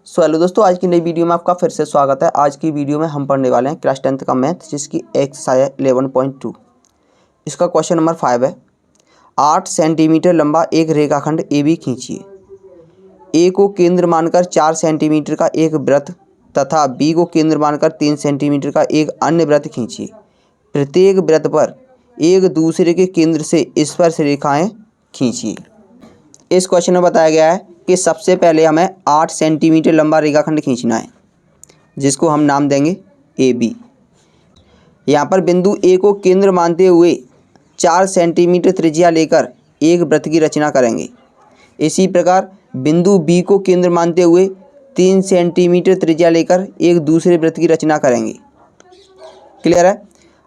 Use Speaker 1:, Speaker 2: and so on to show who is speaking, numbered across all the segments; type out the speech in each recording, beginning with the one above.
Speaker 1: Hello दोस्तों, आज की नई वीडियो में आपका फिर से स्वागत है। आज की वीडियो में हम पढ़ने वाले हैं क्लास 10th का मैथ, जिसकी एक्सरसाइज 11.2। इसका क्वेश्चन नंबर 5 है। 8 सेंटीमीटर लंबा एक रेखाखंड ए बी खींचिए। ए को केंद्र मानकर 4 सेंटीमीटर का एक वृत्त तथा बी को केंद्र मानकर 3 सेंटीमीटर का एक अन्य वृत्त खींचिए। प्रत्येक वृत्त पर एक दूसरे के केंद्र से स्पर्श रेखाएँ खींचिए। इस क्वेश्चन में बताया गया है कि सबसे पहले हमें 8 सेंटीमीटर लंबा रेखाखंड खींचना है, जिसको हम नाम देंगे ए बी। यहाँ पर बिंदु ए को केंद्र मानते हुए 4 सेंटीमीटर त्रिज्या लेकर एक वृत्त की रचना करेंगे। इसी प्रकार बिंदु बी को केंद्र मानते हुए 3 सेंटीमीटर त्रिज्या लेकर एक दूसरे वृत्त की रचना करेंगे। क्लियर है।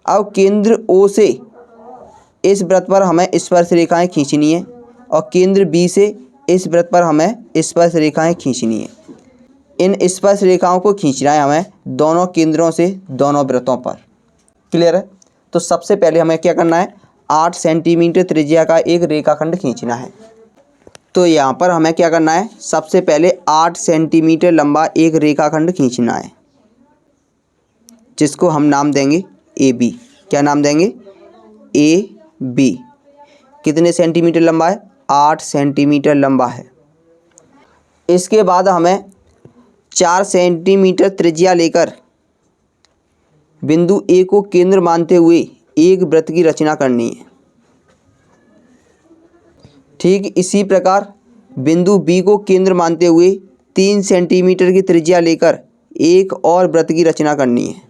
Speaker 1: अब केंद्र ओ से इस वृत्त पर हमें स्पर्श रेखाएं खींचनी है और केंद्र बी से इस वृत्त पर हमें स्पर्श रेखाएं खींचनी है। इन स्पर्श रेखाओं को खींचना है हमें दोनों केंद्रों से दोनों वृत्तों पर। क्लियर है। तो सबसे पहले हमें क्या करना है, 8 सेंटीमीटर त्रिज्या का एक रेखाखंड खींचना है। तो यहाँ पर हमें क्या करना है, सबसे पहले 8 सेंटीमीटर लंबा एक रेखाखंड खींचना है, जिसको हम नाम देंगे ए बी। क्या नाम देंगे, ए बी। कितने सेंटीमीटर लंबा है, 8 सेंटीमीटर लंबा है। इसके बाद हमें 4 सेंटीमीटर त्रिज्या लेकर बिंदु ए को केंद्र मानते हुए एक वृत्त की रचना करनी है। ठीक इसी प्रकार बिंदु बी को केंद्र मानते हुए 3 सेंटीमीटर की त्रिज्या लेकर एक और वृत्त की रचना करनी है।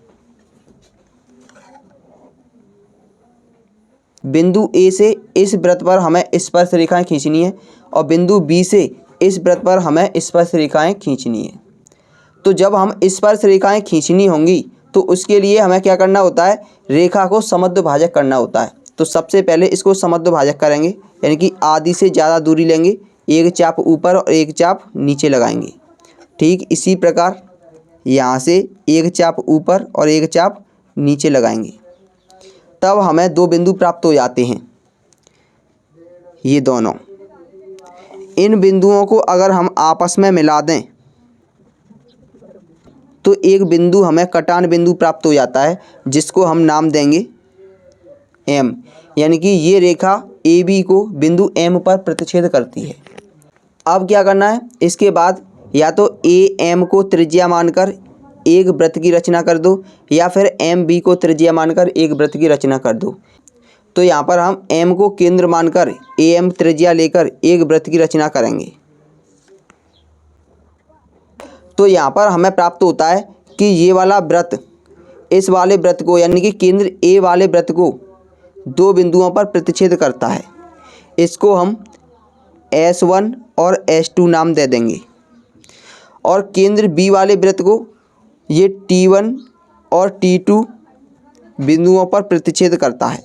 Speaker 1: बिंदु ए से इस वृत्त पर हमें स्पर्श रेखाएं खींचनी है और बिंदु बी से इस वृत्त पर हमें स्पर्श रेखाएं खींचनी है। तो जब हम स्पर्श रेखाएं खींचनी होंगी तो उसके लिए हमें क्या करना होता है, रेखा को समद्विभाजक करना होता है। तो सबसे पहले इसको समद्विभाजक करेंगे, यानी कि आधी से ज़्यादा दूरी लेंगे, एक चाप ऊपर और एक चाप नीचे लगाएंगे। ठीक इसी प्रकार यहाँ से एक चाप ऊपर और एक चाप नीचे लगाएंगे, तब हमें 2 बिंदु प्राप्त हो जाते हैं। ये दोनों इन बिंदुओं को अगर हम आपस में मिला दें तो एक बिंदु हमें कटान बिंदु प्राप्त हो जाता है, जिसको हम नाम देंगे एम। यानी कि ये रेखा ए बी को बिंदु एम पर प्रतिच्छेद करती है। अब क्या करना है, इसके बाद या तो ए एम को त्रिज्या मानकर एक वृत्त की रचना कर दो, या फिर एम बी को त्रिज्या मानकर एक वृत्त की रचना कर दो। तो यहाँ पर हम एम को केंद्र मानकर ए एम त्रिज्या लेकर एक वृत्त की रचना करेंगे। तो यहाँ पर हमें प्राप्त होता है कि ये वाला वृत्त इस वाले वृत्त को, यानी कि केंद्र ए वाले वृत्त को 2 बिंदुओं पर प्रतिच्छेद करता है। इसको हम S1 और S2 नाम दे देंगे। और केंद्र बी वाले वृत्त को ये T1 और T2 बिंदुओं पर प्रतिच्छेद करता है।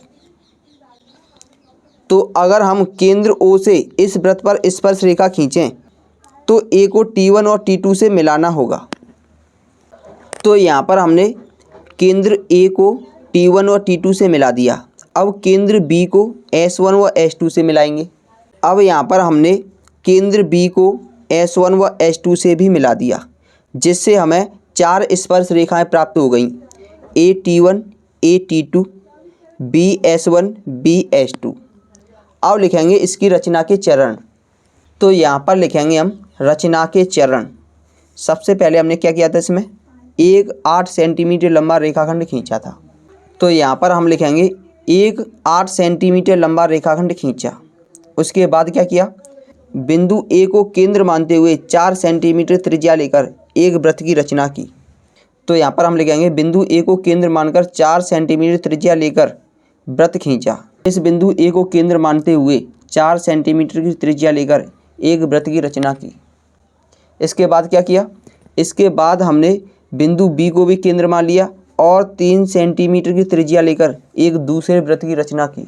Speaker 1: तो अगर हम केंद्र O से इस वृत्त पर स्पर्श रेखा खींचें तो A को T1 और T2 से मिलाना होगा। तो यहाँ पर हमने केंद्र A को T1 और T2 से मिला दिया। अब केंद्र B को S1 व S2 से मिलाएंगे। अब यहाँ पर हमने केंद्र B को S1 व S2 से भी मिला दिया, जिससे हमें 4 स्पर्श रेखाएं प्राप्त हो गईं। A T1, A T2, B S1, B S2। अब लिखेंगे इसकी रचना के चरण। तो यहाँ पर लिखेंगे हम रचना के चरण। सबसे पहले हमने क्या किया था, इसमें एक 8 सेंटीमीटर लंबा रेखाखंड खींचा था। तो यहाँ पर हम लिखेंगे एक 8 सेंटीमीटर लंबा रेखाखंड खींचा। उसके बाद क्या किया, बिंदु ए को केंद्र मानते हुए 4 सेंटीमीटर त्रिज्या लेकर एक वृत्त की रचना की। तो यहाँ पर हम लिखेंगे बिंदु ए को केंद्र मानकर 4 सेंटीमीटर त्रिज्या लेकर वृत्त खींचा। इस बिंदु ए को केंद्र मानते हुए 4 सेंटीमीटर की त्रिज्या लेकर एक वृत्त की रचना की। इसके बाद क्या किया, इसके बाद हमने बिंदु बी को भी केंद्र मान लिया और 3 सेंटीमीटर की त्रिज्या लेकर एक दूसरे वृत्त की रचना की।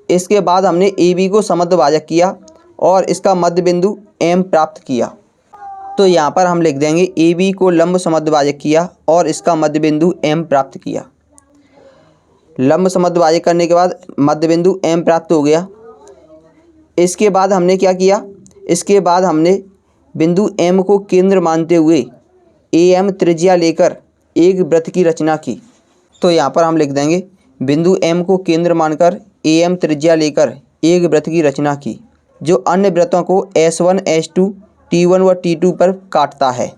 Speaker 1: इसके बाद हमने ए बी को समद्विभाजक किया और इसका मध्य बिंदु एम प्राप्त किया। तो यहाँ पर हम लिख देंगे ए बी को लंब समद्विभाजक किया और इसका मध्य बिंदु एम प्राप्त किया। लंब समद्विभाजक करने के बाद मध्य बिंदु एम प्राप्त हो गया। इसके बाद हमने क्या किया, इसके बाद हमने बिंदु M को केंद्र मानते हुए AM त्रिज्या लेकर एक वृत्त की रचना की। तो यहाँ पर हम लिख देंगे बिंदु M को केंद्र मानकर AM त्रिज्या लेकर एक वृत्त की रचना की जो अन्य वृत्तों को S1, S2, T1 व T2 पर काटता है।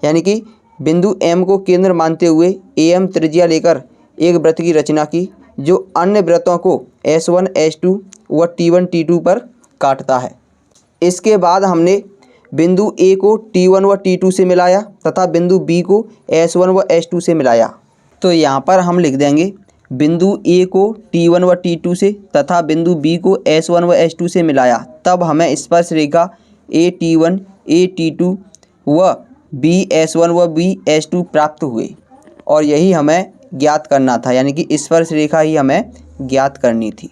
Speaker 1: यानी कि बिंदु M को केंद्र मानते हुए AM त्रिज्या लेकर एक वृत्त की रचना की जो अन्य वृत्तों को S1, S2 व T1, T2 पर काटता है। इसके बाद हमने बिंदु A को T1 व T2 से मिलाया तथा बिंदु B को S1 व S2 से मिलाया। तो यहाँ पर हम लिख देंगे बिंदु A को T1 व T2 से तथा बिंदु B को S1 व S2 से मिलाया, तब हमें स्पर्श रेखा AT1, AT2 व BS1 व BS2 प्राप्त हुए और यही हमें ज्ञात करना था, यानी कि स्पर्श रेखा ही हमें ज्ञात करनी थी।